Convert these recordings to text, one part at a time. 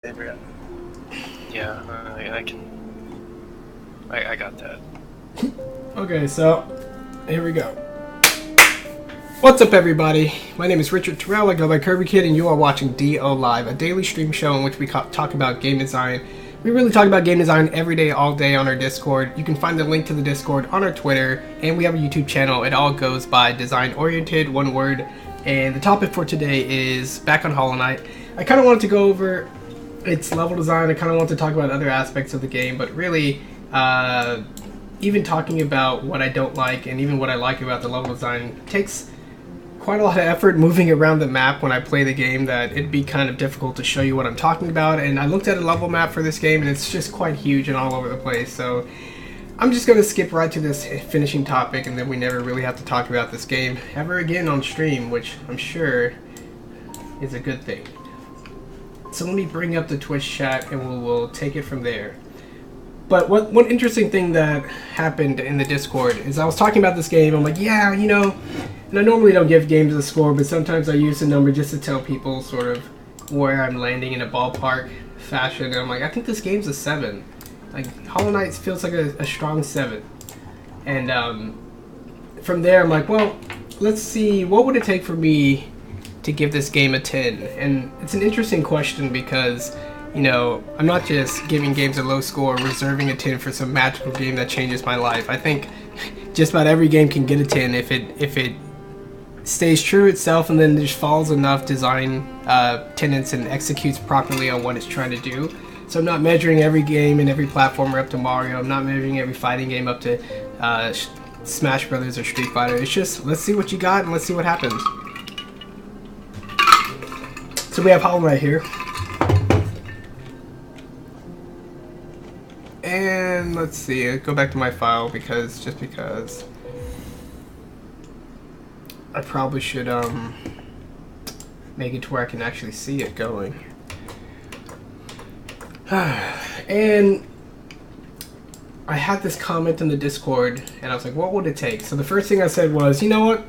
Andrea. Yeah, I can. I got that. Okay, so here we go. What's up, everybody? My name is Richard Terrell. I go by Kirby Kid, and you are watching DO Live, a daily stream show in which we talk about game design. We really talk about game design every day, all day on our Discord. You can find the link to the Discord on our Twitter, and we have a YouTube channel. It all goes by Design Oriented, one word. And the topic for today is back on Hollow Knight. I kind of wanted to go over its level design. I kind of want to talk about other aspects of the game, but really, even talking about what I don't like and even what I like about the level design takes quite a lot of effort moving around the map when I play the game, that it'd be kind of difficult to show you what I'm talking about. And I looked at a level map for this game, and it's just quite huge and all over the place. So I'm just going to skip right to this finishing topic, and then we never really have to talk about this game ever again on stream, which I'm sure is a good thing. So let me bring up the Twitch chat, and we'll take it from there. But one interesting thing that happened in the Discord is I was talking about this game. I'm like, yeah, you know, and I normally don't give games a score, but sometimes I use the number just to tell people sort of where I'm landing in a ballpark fashion. And I'm like, I think this game's a 7. Like, Hollow Knight feels like a strong 7. And from there, I'm like, well, let's see, what would it take for me to give this game a 10? And it's an interesting question because, you know, I'm not just giving games a low score, reserving a 10 for some magical game that changes my life. I think just about every game can get a 10 if it stays true itself and then just follows enough design tenets and executes properly on what it's trying to do. So I'm not measuring every game and every platformer up to Mario. I'm not measuring every fighting game up to Smash Brothers or Street Fighter. It's just, let's see what you got and let's see what happens. So we have Hollow Knight here. And let's see, go back to my file because I probably should make it to where I can actually see it going. And I had this comment in the Discord, and I was like, what would it take? So the first thing I said was, you know what?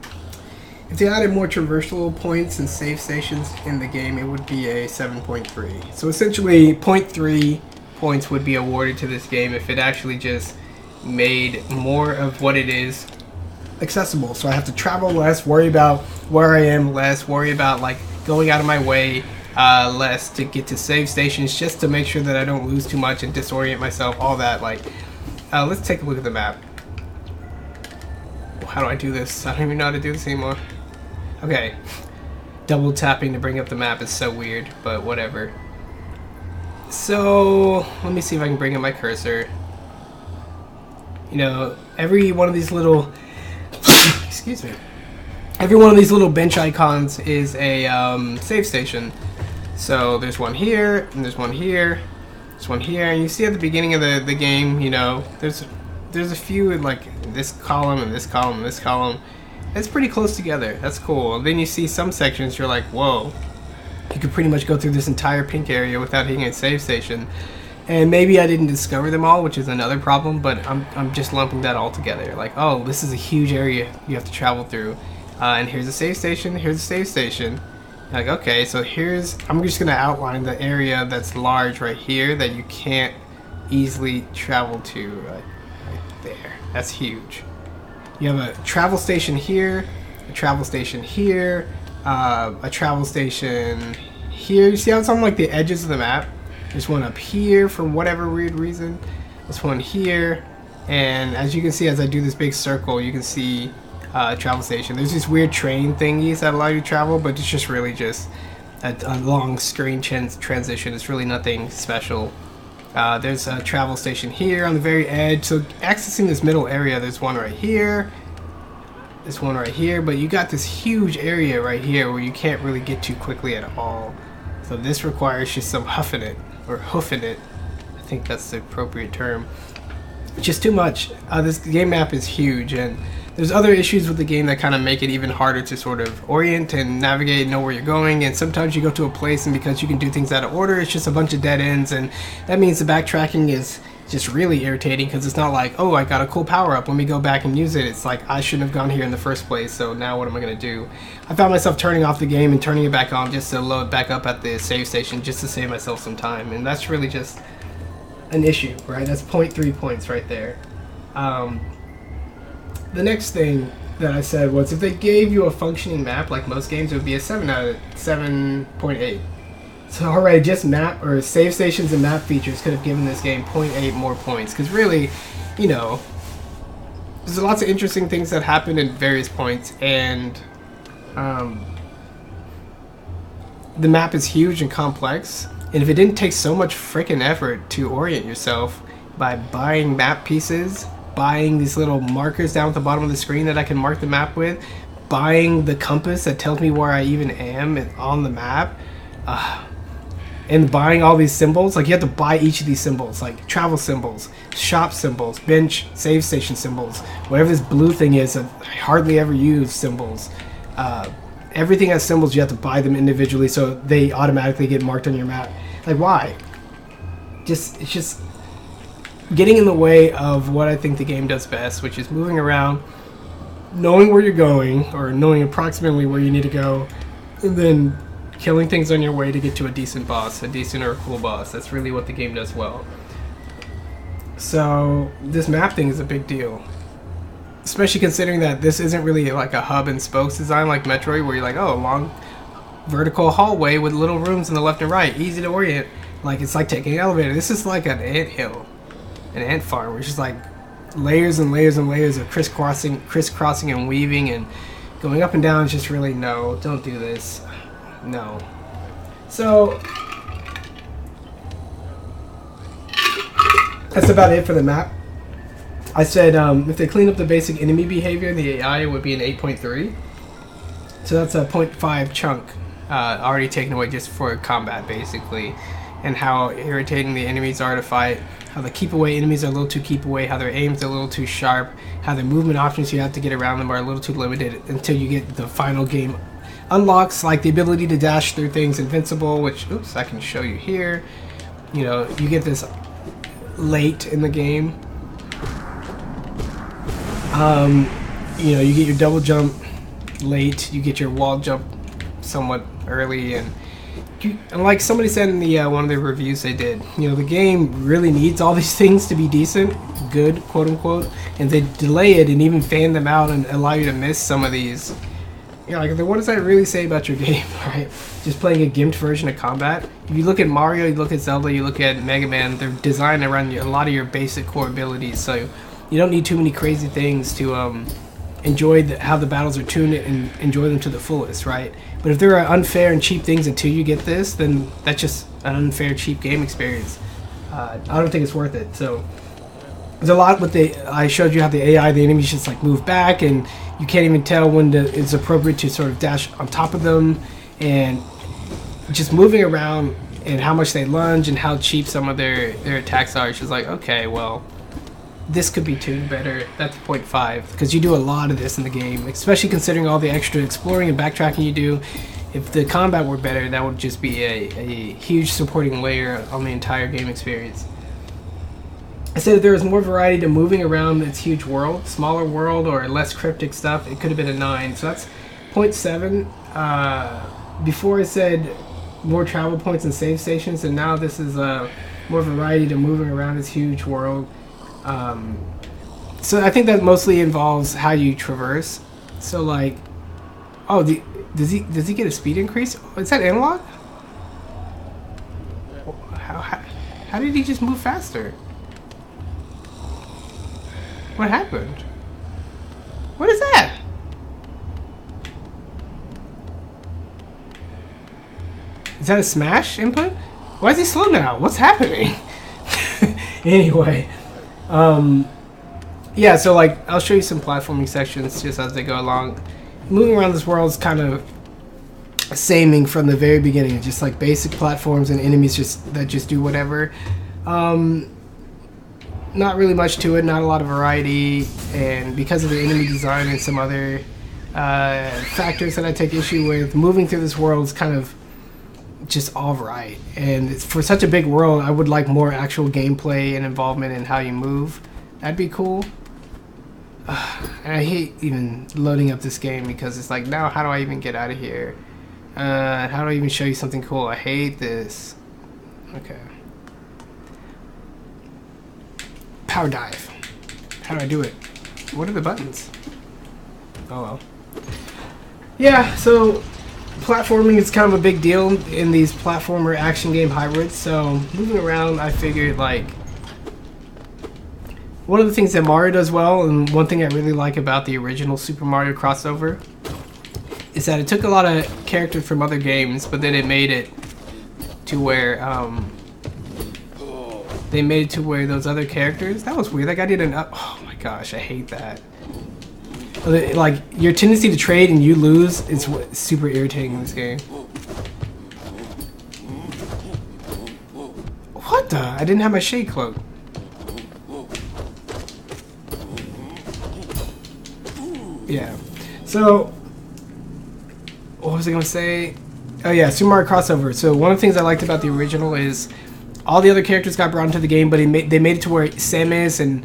If they added more traversal points and save stations in the game, it would be a 7.3. So essentially, 0.3 points would be awarded to this game if it actually just made more of what it is accessible. So I have to travel less, worry about where I am less, worry about like going out of my way less to get to save stations, just to make sure that I don't lose too much and disorient myself, all that. Like, let's take a look at the map. How do I do this? I don't even know how to do this anymore. Okay, double tapping to bring up the map is so weird, but whatever. So let me see if I can bring up my cursor. You know, every one of these little excuse me, every one of these little bench icons is a save station. So there's one here, and there's one here, there's one here, and you see at the beginning of the game, you know, there's a few in like this column and this column and this column. It's pretty close together. That's cool. And then you see some sections you're like, whoa, you could pretty much go through this entire pink area without hitting a save station. And maybe I didn't discover them all, which is another problem, but I'm just lumping that all together. Like, oh, this is a huge area you have to travel through. And here's a save station, here's a save station. Like, okay, so I'm just gonna outline the area that's large right here that you can't easily travel to right there. That's huge. You have a travel station here, a travel station here, a travel station here. You see how it's on like the edges of the map? There's one up here for whatever weird reason. There's one here, and as you can see, as I do this big circle, you can see a travel station. There's these weird train thingies that allow you to travel, but it's just really just a long screen transition. It's really nothing special. There's a travel station here on the very edge. So accessing this middle area, there's one right here. There's one right here, but you got this huge area right here where you can't really get to quickly at all. So this requires just some huffing it, or hoofing it. I think that's the appropriate term. It's just too much. This game map is huge, and there's other issues with the game that kind of make it even harder to sort of orient and navigate and know where you're going. And sometimes you go to a place, and because you can do things out of order, it's just a bunch of dead ends, and that means the backtracking is just really irritating because it's not like, oh, I got a cool power up, let me go back and use it. It's like, I shouldn't have gone here in the first place, so now what am I going to do? I found myself turning off the game and turning it back on just to load back up at the save station just to save myself some time, and that's really just an issue, right? That's 0.3 points right there. The next thing that I said was if they gave you a functioning map like most games, it would be a 7 out of 7.8. So already just map or save stations and map features could have given this game 0.8 more points. Because really, you know, there's lots of interesting things that happen at various points, and the map is huge and complex. And if it didn't take so much freaking effort to orient yourself by buying map pieces, buying these little markers down at the bottom of the screen that I can mark the map with, buying the compass that tells me where I even am on the map, and buying all these symbols, like you have to buy each of these symbols, like travel symbols, shop symbols, bench, save station symbols, whatever this blue thing is that I hardly ever use symbols. Everything has symbols, you have to buy them individually so they automatically get marked on your map. Like, why? It's just getting in the way of what I think the game does best, which is moving around, knowing where you're going, or knowing approximately where you need to go, and then killing things on your way to get to a decent boss, a decent or a cool boss. That's really what the game does well. So this map thing is a big deal, especially considering that this isn't really like a hub and spokes design like Metroid, where you're like, oh, a long vertical hallway with little rooms on the left and right, easy to orient. Like, it's like taking an elevator. This is like an anthill, an ant farm, which is like layers and layers and layers of crisscrossing and weaving and going up and down. It's just really, no, don't do this. No. So that's about it for the map. I said if they clean up the basic enemy behavior in the AI, it would be an 8.3. So that's a 0.5 chunk already taken away just for combat, basically, and how irritating the enemies are to fight, how the keep away enemies are a little too keep away, how their aims are a little too sharp, how the movement options you have to get around them are a little too limited until you get the final game unlocks, like the ability to dash through things invincible, which, oops, I can show you here. You know, you get this late in the game. You know, you get your double jump late, you get your wall jump somewhat early, and like somebody said in the one of the reviews they did, you know, the game really needs all these things to be decent, good, quote unquote, and they delay it and even fan them out and allow you to miss some of these. You know, like, what does that really say about your game, right? Just playing a gimped version of combat. If you look at Mario, you look at Zelda, you look at Mega Man, they're designed around a lot of your basic core abilities, so you don't need too many crazy things to enjoy how the battles are tuned and enjoy them to the fullest, right? But if there are unfair and cheap things until you get this, then that's just an unfair, cheap game experience. I don't think it's worth it. So there's a lot with I showed you how the AI, the enemies just like move back, and you can't even tell when it's appropriate to sort of dash on top of them, and just moving around and how much they lunge and how cheap some of their attacks are. It's just like, okay, well, this could be tuned better. That's 0.5, because you do a lot of this in the game, especially considering all the extra exploring and backtracking you do. If the combat were better, that would just be a huge supporting layer on the entire game experience. I said if there was more variety to moving around its huge world, smaller world, or less cryptic stuff, it could have been a 9. So that's 0.7. Before I said more travel points and save stations, and now this is more variety to moving around its huge world. So I think that mostly involves how you traverse. So like, oh, does he get a speed increase? Is that analog? How did he just move faster? What happened? What is that? Is that a Smash input? Why is he slow now? What's happening? Anyway, yeah, so like, I'll show you some platforming sections just as they go along. Moving around this world is kind of saming from the very beginning. It's just like basic platforms and enemies that just do whatever. Not really much to it, not a lot of variety, and because of the enemy design and some other factors that I take issue with, moving through this world is kind of just all right. And for such a big world, I would like more actual gameplay and involvement in how you move. That'd be cool. And I hate even loading up this game because it's like, now how do I even get out of here? How do I even show you something cool? I hate this. Okay. Power dive. How do I do it? What are the buttons? Oh well. Yeah, so platforming is kind of a big deal in these platformer action game hybrids. So moving around, I figured like one of the things that Mario does well, and one thing I really like about the original Super Mario crossover, is that it took a lot of characters from other games, but then it made it to where they made it to where those other characters. That was weird. That guy did an up. Oh my gosh, I hate that. Like your tendency to trade and you lose is super irritating in this game. What the? I didn't have my shade cloak. Yeah. So, what was I gonna say? Oh yeah, Super Mario crossover. So one of the things I liked about the original is all the other characters got brought into the game, but they made it to where Samus and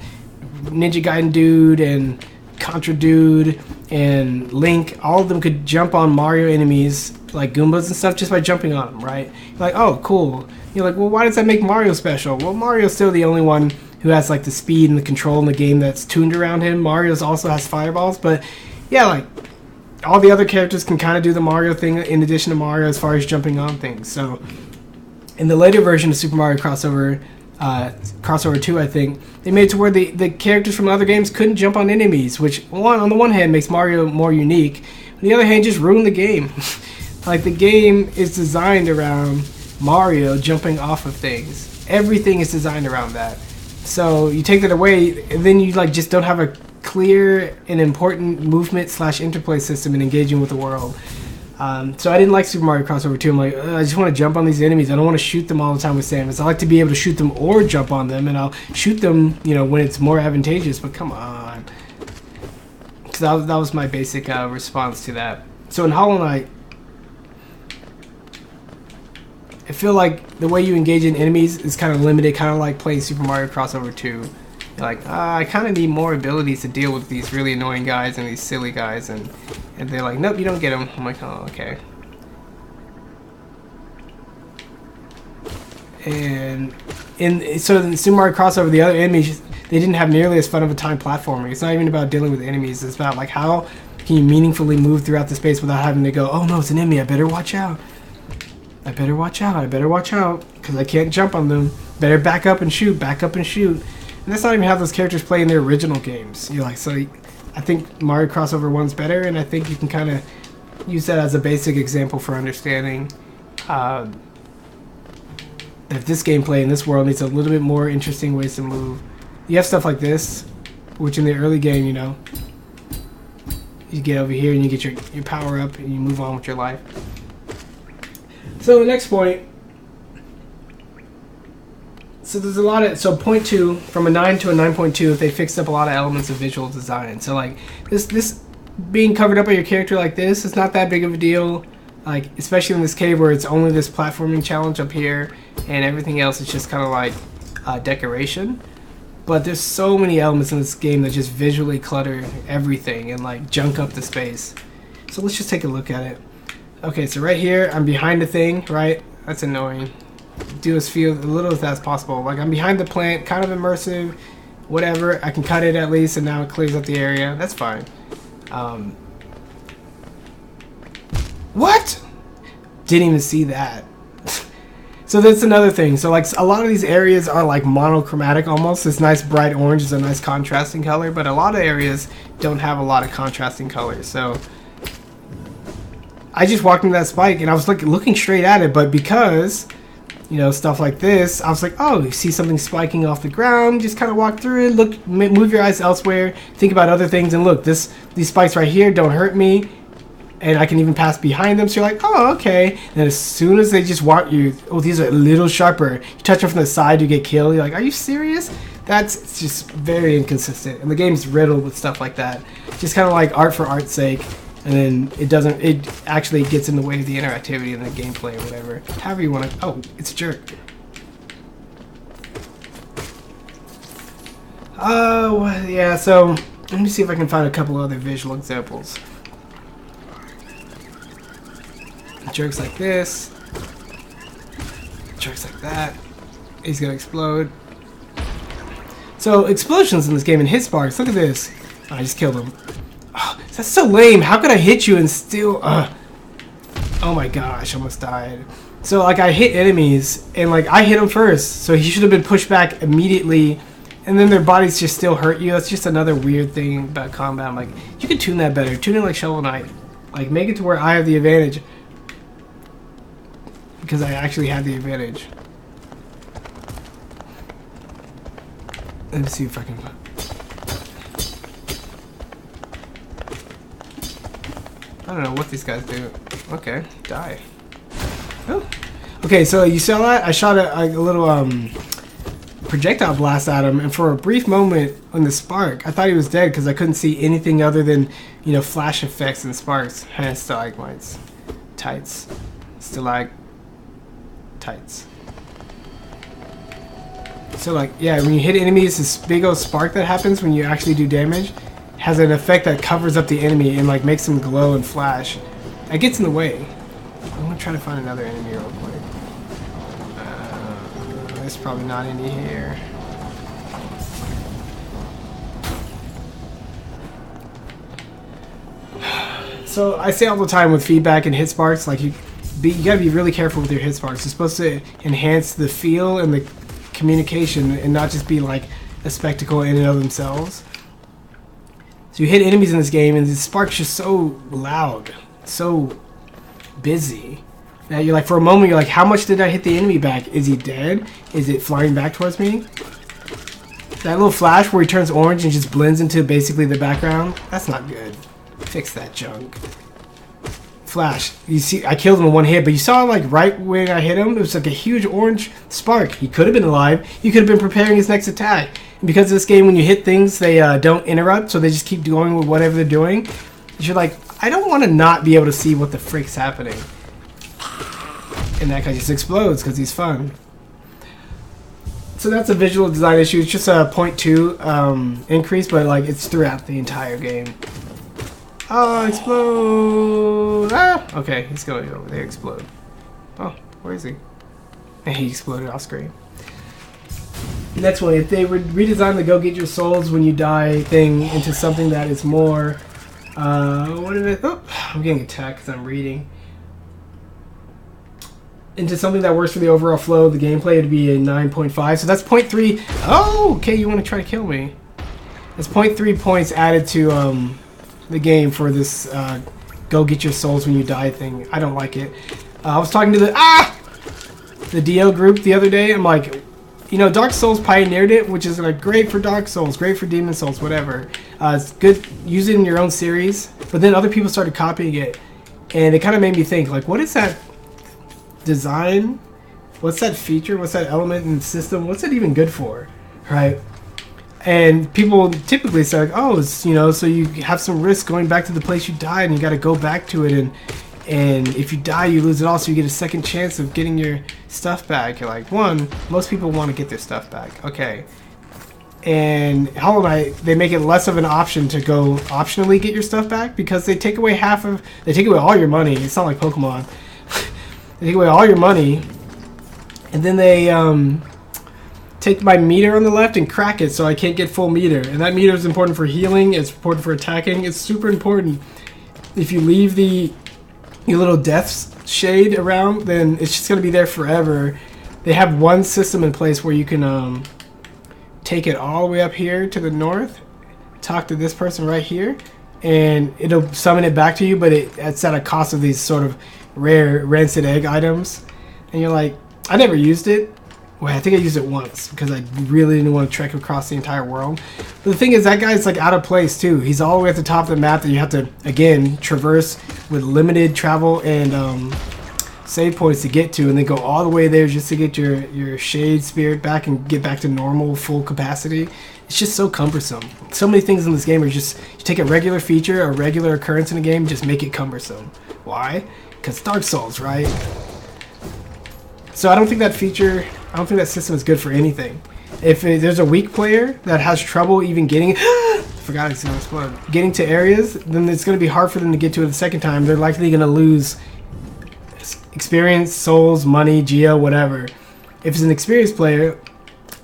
Ninja Gaiden Dude and Contra Dude and Link, all of them could jump on Mario enemies like Goombas and stuff just by jumping on them, right? You're like, oh, cool. You're like, well, why does that make Mario special? Well, Mario's still the only one who has like the speed and the control in the game that's tuned around him. Mario's also has fireballs, but yeah, like all the other characters can kind of do the Mario thing in addition to Mario as far as jumping on things. So in the later version of Super Mario Crossover, Crossover 2, I think, they made it to where the characters from other games couldn't jump on enemies, which on the one hand makes Mario more unique, on the other hand just ruined the game. Like the game is designed around Mario jumping off of things. Everything is designed around that. So you take that away, and then you like just don't have a clear and important movement / interplay system in engaging with the world. So I didn't like Super Mario Crossover 2. I'm like, I just want to jump on these enemies. I don't want to shoot them all the time with Samus. I like to be able to shoot them or jump on them, and I'll shoot them, you know, when it's more advantageous. But come on, so that was my basic response to that. So in Hollow Knight, I feel like the way you engage in enemies is kind of limited, kind of like playing Super Mario Crossover 2. You're like, I kind of need more abilities to deal with these really annoying guys and these silly guys, and they're like, nope, you don't get them. I'm like, oh, okay. And so in Super Mario Crossover, the other enemies, they didn't have nearly as fun of a time platforming. It's not even about dealing with enemies. It's about like how can you meaningfully move throughout the space without having to go, oh no, it's an enemy, I better watch out. I better watch out, because I can't jump on them. Better back up and shoot. And that's not even how those characters play in their original games. You're like, so I think Mario Crossover 1's better, and I think you can kind of use that as a basic example for understanding that this gameplay in this world needs a little bit more interesting ways to move. You have stuff like this, which in the early game, you know, you get over here and you get your power up and you move on with your life. So the next point, so there's a lot of, so point 2, from a 9 to a 9.2, they fixed up a lot of elements of visual design. So like this being covered up by your character like this is not that big of a deal. Like, especially in this cave where it's only this platforming challenge up here and everything else is just kind of like decoration. But there's so many elements in this game that just visually clutter everything and like junk up the space. So let's just take a look at it. Okay, so right here, I'm behind the thing, right? That's annoying. Do as feel a little as that's possible. Like I'm behind the plant, kind of immersive, whatever. I can cut it at least, and now it clears up the area. That's fine. What? Didn't even see that. So that's another thing. So like a lot of these areas are like monochromatic almost. This nice bright orange is a nice contrasting color, but a lot of areas don't have a lot of contrasting colors. So I just walked into that spike and I was like looking straight at it, but because, you know, stuff like this, I was like, oh, you see something spiking off the ground, just kind of walk through it, look, move your eyes elsewhere, think about other things, and look, these spikes right here don't hurt me, and I can even pass behind them, so you're like, oh, okay. And then as soon as they just walk you, oh, these are a little sharper, you touch them from the side, you get killed, you're like, are you serious? It's just very inconsistent, and the game's riddled with stuff like that. Just kind of like art for art's sake. and then it actually gets in the way of the interactivity and the gameplay or whatever. However you want to. Oh, it's a jerk. Oh, yeah, so let me see if I can find a couple other visual examples. Jerks like this. Jerks like that. He's gonna explode. So, explosions in this game and hit sparks. Look at this. Oh, I just killed him. Oh, that's so lame. How could I hit you and still... Oh my gosh, I almost died. So, like, I hit enemies, and, like, I hit him first. So, he should have been pushed back immediately, and then their bodies just still hurt you. That's just another weird thing about combat. I'm like, you could tune that better. Tune it like Shovel Knight. Like, make it to where I have the advantage. Because I actually had the advantage. Let me see if I can... I don't know what these guys do. Okay, die. Oh. Okay, so you saw that? I shot a little projectile blast at him, and for a brief moment on the spark, I thought he was dead because I couldn't see anything other than, you know, flash effects and sparks. Stalagmites. Tights. Stalagmites. So like, yeah, when you hit enemies, this big old spark that happens when you actually do damage has an effect that covers up the enemy and like makes them glow and flash. It gets in the way. I'm gonna try to find another enemy real quick. There's probably not any here. So I say all the time with feedback and hit sparks, like you gotta be really careful with your hit sparks. It's supposed to enhance the feel and the communication and not just be like a spectacle in and of themselves. So you hit enemies in this game and the spark's just so loud, so busy, that you're like, for a moment you're like, how much did I hit the enemy back? Is he dead? Is it flying back towards me? That little flash where he turns orange and just blends into basically the background, that's not good. Fix that junk. Flash. You see, I killed him in one hit, but you saw like right when I hit him, it was like a huge orange spark. He could have been alive. He could have been preparing his next attack. And because of this game, when you hit things, they don't interrupt, so they just keep going with whatever they're doing. You're like, I don't want to not be able to see what the frick's happening. And that guy just explodes because he's fun. So that's a visual design issue. It's just a 0.2 increase, but like it's throughout the entire game. Oh, explode! Ah! Okay, he's going over there. Explode. Oh, where is he? And he exploded off screen. Next one, if they would redesign the "Go Get Your Souls When You Die" thing into something that is more, what is it? Oh, I'm getting attacked because I'm reading. Into something that works for the overall flow of the gameplay, it'd be a 9.5. So that's 0.3. Oh, okay, you want to try to kill me? That's 0.3 points added to the game for this "Go Get Your Souls When You Die" thing. I don't like it. I was talking to the DL group the other day. I'm like, you know, Dark Souls pioneered it, which is like great for Dark Souls, great for Demon Souls, whatever. It's good, use it in your own series. But then other people started copying it, and it kind of made me think, like, what is that design? What's that feature? What's that element in the system? What's it even good for, right? And people typically say, like, oh, it's, you know, so you have some risk going back to the place you died, and you got to go back to it, and if you die, you lose it all, so you get a second chance of getting your stuff back. You're like, one, most people want to get their stuff back, okay. And Hollow Knight, they make it less of an option to go optionally get your stuff back because they take away they take away all your money. It's not like Pokemon. They take away all your money, and then they take my meter on the left and crack it so I can't get full meter. And that meter is important for healing, it's important for attacking, it's super important. If you leave your little death shade around, then it's just going to be there forever. They have one system in place where you can take it all the way up here to the north, talk to this person right here, and it'll summon it back to you, but it's at a cost of these sort of rare rancid egg items. And you're like, I never used it. Well, I think I used it once because I really didn't want to trek across the entire world. But the thing is, that guy's like out of place too. He's all the way at the top of the map that you have to, again, traverse with limited travel and save points to get to, and then go all the way there just to get your shade spirit back and get back to normal full capacity. It's just so cumbersome. So many things in this game are just, you take a regular feature, a regular occurrence in a game, just make it cumbersome. Why? Because Dark Souls, right? So I don't think that feature, I don't think that system is good for anything. If there's a weak player that has trouble even getting, forgot it's gonna explode, getting to areas, then it's going to be hard for them to get to it the second time. They're likely going to lose experience, souls, money, geo, whatever. If it's an experienced player,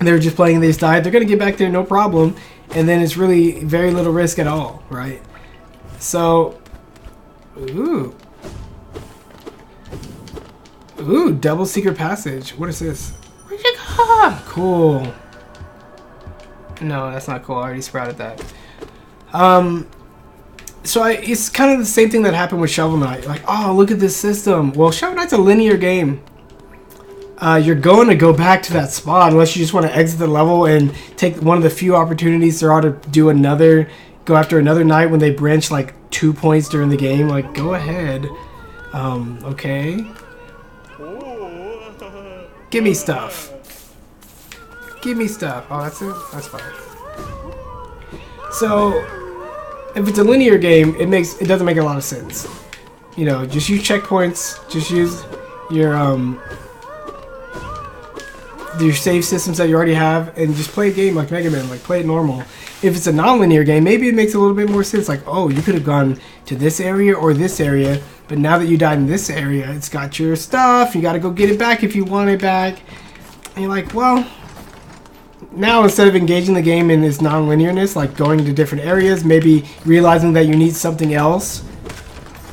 they're just playing and they just died, they're going to get back there no problem, and then it's really very little risk at all, right? So, ooh, double secret passage. What is this? Where'd you go? Cool. No, that's not cool. I already sprouted that. So it's kind of the same thing that happened with Shovel Knight. Like, oh, look at this system. Well, Shovel Knight's a linear game. You're going to go back to that spot unless you just want to exit the level and take one of the few opportunities there are to do another, go after another night when they branch like 2 points during the game. Like, go ahead. Okay. Give me stuff. Give me stuff. Oh, that's it? That's fine. So, if it's a linear game, it doesn't make a lot of sense. You know, just use checkpoints, just use your save systems that you already have, and just play a game like Mega Man, like play it normal. If it's a non-linear game, maybe it makes a little bit more sense. Like, oh, you could have gone to this area or this area, but now that you died in this area, it's got your stuff. You got to go get it back if you want it back. And you're like, well, now instead of engaging the game in this non-linearness, like going to different areas, maybe realizing that you need something else,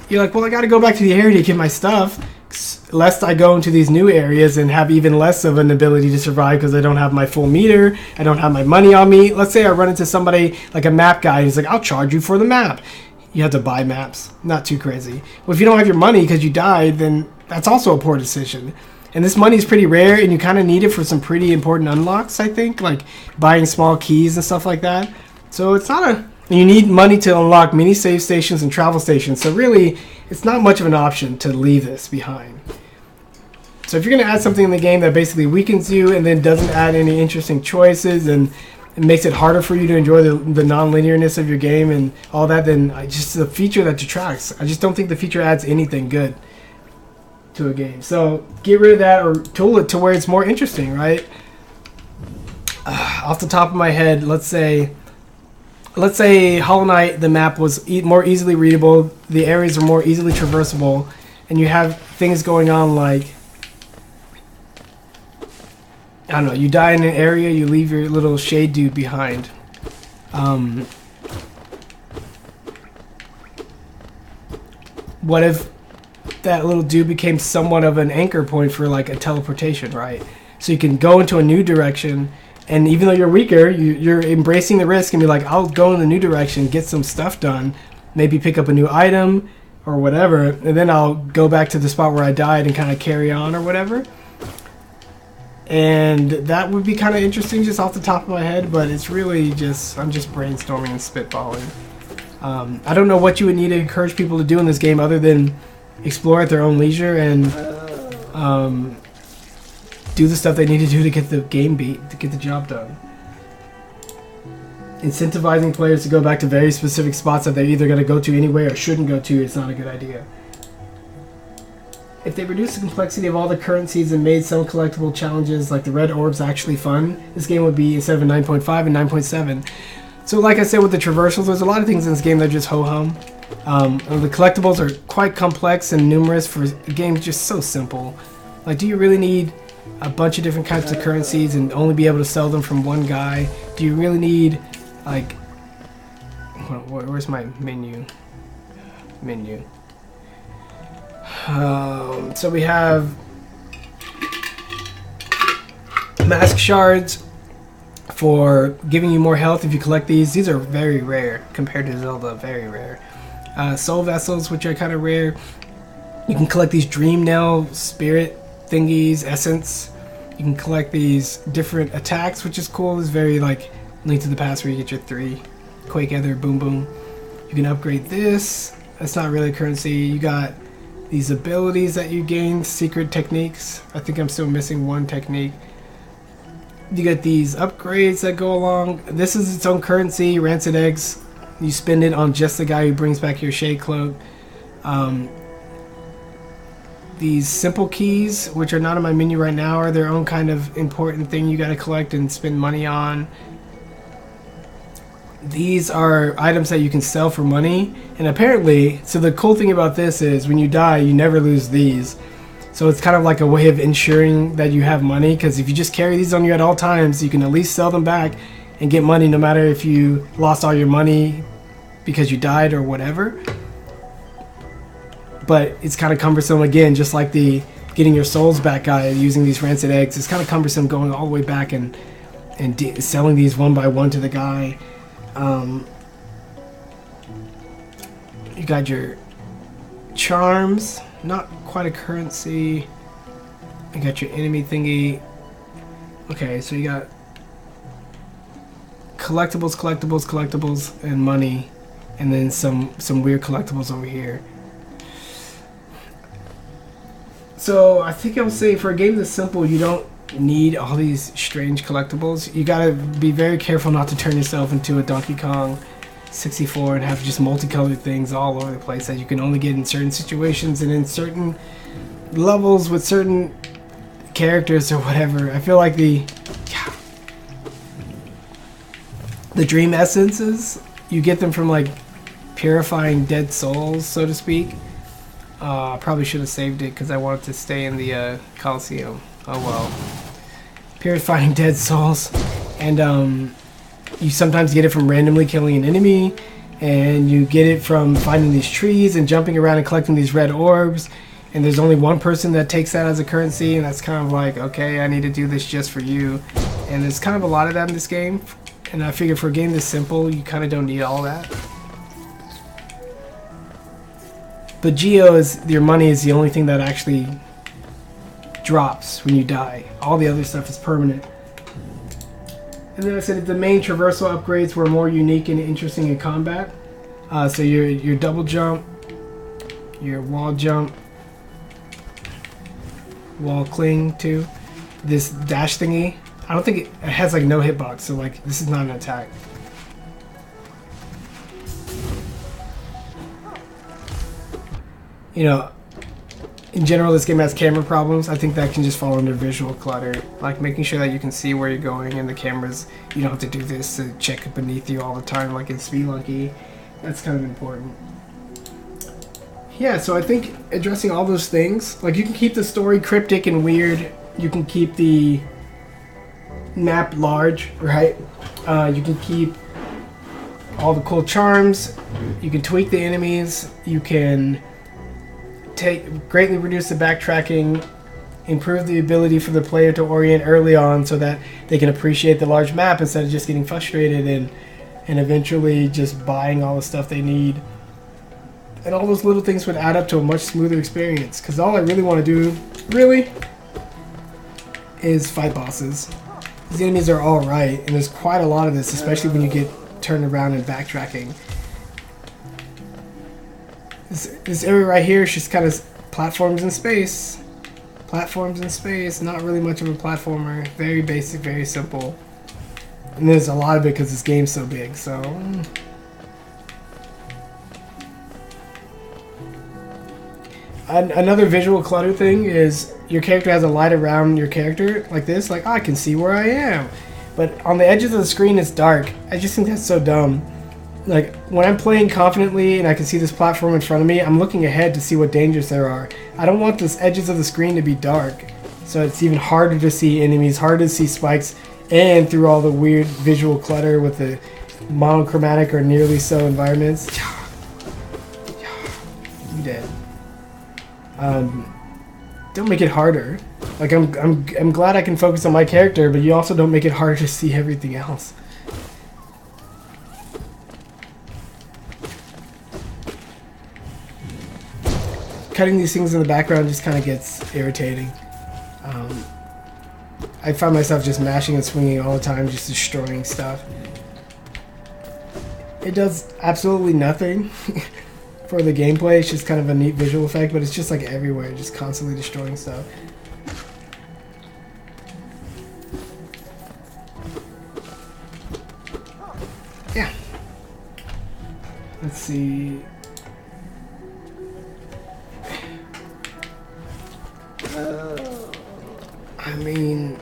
you're like, well, I got to go back to the area to get my stuff, lest I go into these new areas and have even less of an ability to survive because I don't have my full meter, I don't have my money on me. Let's say I run into somebody like a map guy, and he's like, I'll charge you for the map. You have to buy maps. Not too crazy. Well, if you don't have your money because you died, then that's also a poor decision. And this money is pretty rare, and you kind of need it for some pretty important unlocks, I think, like buying small keys and stuff like that. So it's not a... You need money to unlock mini save stations and travel stations. So really, it's not much of an option to leave this behind. So if you're going to add something in the game that basically weakens you and then doesn't add any interesting choices and it makes it harder for you to enjoy the non-linearness of your game and all that, then just the feature that detracts. I just don't think the feature adds anything good to a game. So get rid of that or tool it to where it's more interesting, right? Off the top of my head, let's say Hollow Knight, the map was more easily readable, the areas are more easily traversable, and you have things going on like, I don't know, you die in an area, you leave your little shade dude behind. What if that little dude became somewhat of an anchor point for like a teleportation, right? So you can go into a new direction, and even though you're weaker, you're embracing the risk and be like, I'll go in the new direction, get some stuff done, maybe pick up a new item or whatever, and then I'll go back to the spot where I died and kind of carry on or whatever. And that would be kind of interesting just off the top of my head, but it's really just, I'm just brainstorming and spitballing. I don't know what you would need to encourage people to do in this game other than explore at their own leisure and do the stuff they need to do to get the game beat, to get the job done. Incentivizing players to go back to very specific spots that they're either going to go to anyway or shouldn't go to, it's not a good idea. If they reduced the complexity of all the currencies and made some collectible challenges like the red orbs actually fun, this game would be instead of a 9.5 and 9.7. So like I said with the traversals, there's a lot of things in this game that are just ho-hum. The collectibles are quite complex and numerous for a game just so simple. Like, do you really need a bunch of different types of currencies and only be able to sell them from one guy? Do you really need, like... Where's my menu? So we have mask shards for giving you more health if you collect these. These are very rare compared to Zelda, very rare. Soul vessels, which are kind of rare. You can collect these dream nail spirit thingies, essence. You can collect these different attacks, which is cool. It's very like Link to the Past where you get your 3 Quake Ether, boom boom. You can upgrade this. That's not really a currency. You got these abilities that you gain, secret techniques. I think I'm still missing one technique. You get these upgrades that go along. This is its own currency, rancid eggs. You spend it on just the guy who brings back your shade cloak. These simple keys, which are not on my menu right now, are their own kind of important thing you gotta collect and spend money on. These are items that you can sell for money, and apparently, so the cool thing about this is when you die, you never lose these. So it's kind of like a way of ensuring that you have money, because if you just carry these on you at all times, you can at least sell them back and get money no matter if you lost all your money because you died or whatever. But it's kind of cumbersome again, just like the getting your souls back guy using these rancid eggs. It's kind of cumbersome going all the way back and selling these one by one to the guy. You got your charms, not quite a currency. You got your enemy thingy. Okay, so you got collectibles, and money, and then some weird collectibles over here. So I think I would say for a game this simple, you don't need all these strange collectibles. You gotta be very careful not to turn yourself into a Donkey Kong 64 and have just multicolored things all over the place that you can only get in certain situations and in certain levels with certain characters or whatever. I feel like the dream essences, you get them from like purifying dead souls, so to speak. Probably should have saved it because I wanted to stay in the Coliseum. Oh well. Purifying dead souls. And you sometimes get it from randomly killing an enemy. And you get it from finding these trees and jumping around and collecting these red orbs. And there's only one person that takes that as a currency. And that's kind of like, okay, I need to do this just for you. And there's kind of a lot of that in this game. And I figured for a game this simple, you kind of don't need all that. But Geo is, your money is the only thing that actually drops when you die. All the other stuff is permanent. And then I said the main traversal upgrades were more unique and interesting in combat. So your double jump, your wall jump, wall cling too. This dash thingy, I don't think it has like no hitbox, so like this is not an attack. You know, in general, this game has camera problems. I think that can just fall under visual clutter. Like making sure that you can see where you're going and the cameras, you don't have to do this to check beneath you all the time like in Spelunky. That's kind of important. Yeah, so I think addressing all those things, like you can keep the story cryptic and weird. You can keep the map large, right? You can keep all the cool charms. You can tweak the enemies. You can greatly reduce the backtracking, improve the ability for the player to orient early on so that they can appreciate the large map instead of just getting frustrated and eventually just buying all the stuff they need. And all those little things would add up to a much smoother experience, because all I really want to do, really, is fight bosses. These enemies are alright, and there's quite a lot of this, especially when you get turned around and backtracking. This area right here is just kind of platforms in space. Platforms in space, not really much of a platformer. Very basic, very simple. And there's a lot of it because this game's so big, so... Another visual clutter thing is your character has a light around your character like this, like, oh, I can see where I am. But on the edges of the screen it's dark. I just think that's so dumb. Like, when I'm playing confidently and I can see this platform in front of me, I'm looking ahead to see what dangers there are. I don't want the edges of the screen to be dark, so it's even harder to see enemies, harder to see spikes, and through all the weird visual clutter with the monochromatic or nearly so environments. You dead. Don't make it harder. Like, I'm glad I can focus on my character, but you also don't make it harder to see everything else. Cutting these things in the background just kind of gets irritating. I find myself just mashing and swinging all the time, just destroying stuff. It does absolutely nothing for the gameplay. It's just kind of a neat visual effect, but it's just like everywhere, just constantly destroying stuff. Yeah. Let's see. I mean,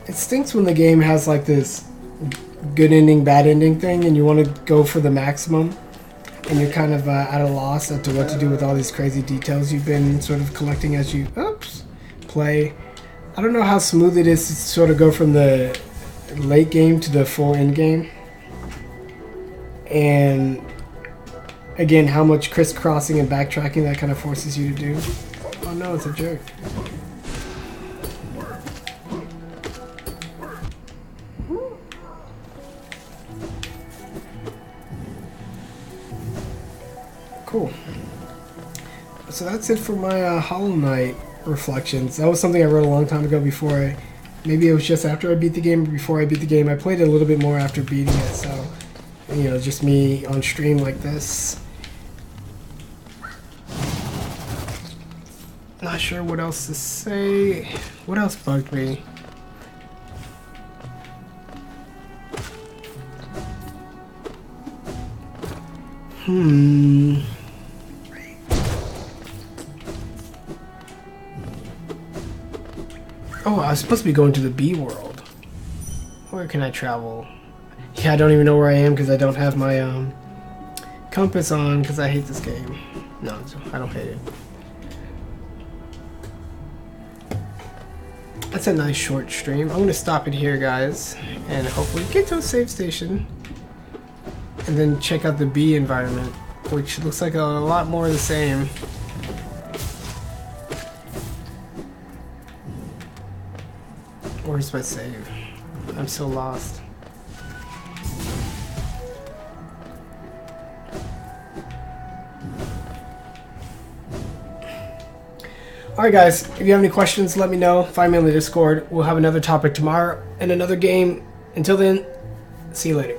it stinks when the game has like this good ending, bad ending thing, and you want to go for the maximum, and you're kind of at a loss as to what to do with all these crazy details you've been sort of collecting as you play. I don't know how smooth it is to sort of go from the late game to the full end game, and again, how much crisscrossing and backtracking that kind of forces you to do. Oh no, it's a jerk. Cool. So that's it for my Hollow Knight reflections. That was something I wrote a long time ago before maybe it was just after I beat the game or before I beat the game. I played it a little bit more after beating it, so, you know, just me on stream like this. Not sure what else to say. What else bugged me? Oh, I was supposed to be going to the B world. Where can I travel? Yeah, I don't even know where I am because I don't have my compass on because I hate this game. No, I don't hate it. That's a nice short stream. I'm going to stop it here, guys, and hopefully get to a save station. And then check out the B environment, which looks like a lot more of the same. Where's my save? I'm so lost. Alright guys, if you have any questions, let me know. Find me on the Discord. We'll have another topic tomorrow and another game. Until then, see you later.